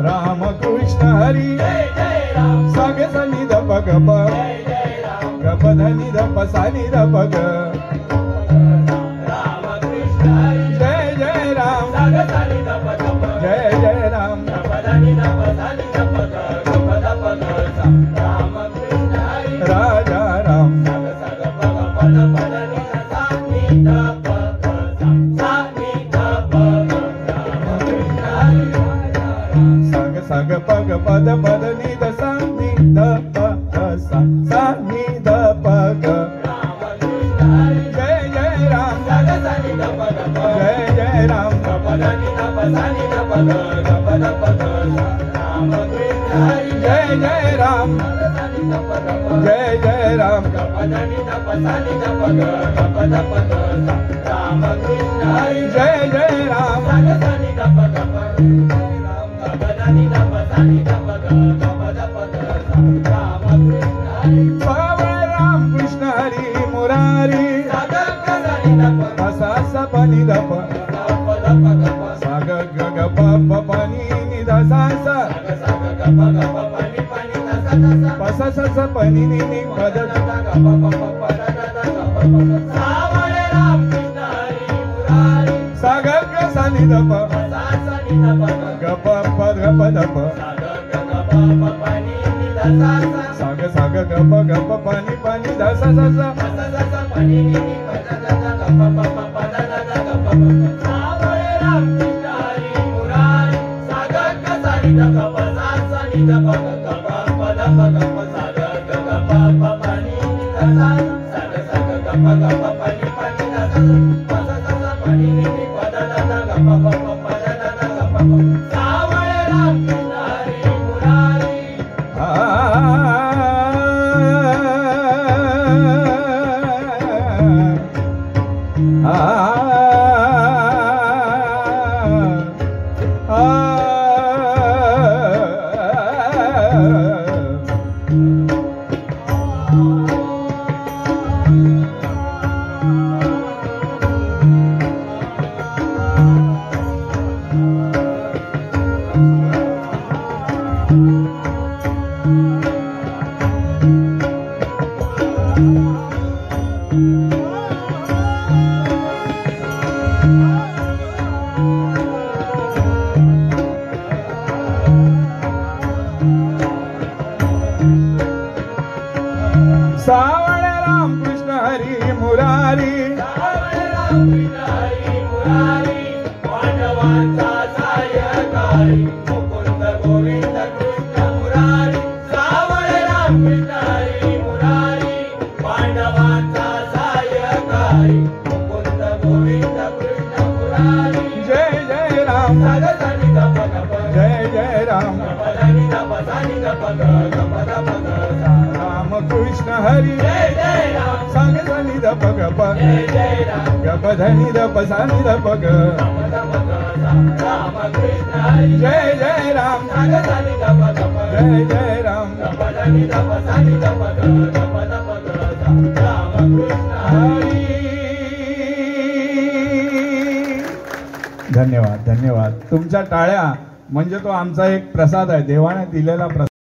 राम कृष्ण हरी साग सनी द पग प गप धनी द पसानी द पग जय जय राम जय जय राम राजा राम साग पग पद पद नि द सा नि द प द सा सा नि द पग जय जय राम जय जय राम जय जय राम जय जय राम जय जय राम राम कृष्ण हरी मुरारी सा सा पनी द प साग ग ग प प पनी नि द सा सा प स स स पनी नि नि प द साग ग सा नि द प ग प प ग प द प साग साग ग प पानी पानी द सा सा सा सावळे राम कृष्ण हरी मुरारी पांडवांचा सायकारी मुकुंद गोविंद कृष्ण मुरारी सावळे राम कृष्ण हरी मुरारी पांडवांचा सायकारी मुकुंद गोविंद कृष्ण मुरारी जय जय राम जय जय राम राम कृष्ण हरी जय जय राम सांग सनी द पग प गप धनी द पसानी द पग राम कृष्ण हरी जय जय राम जय जय राम राम कृष्ण हरी। धन्यवाद धन्यवाद तुमच्या टाळ्या म्हणजे तो आमचा एक प्रसाद आहे देवाने दिलेला प्रसाद।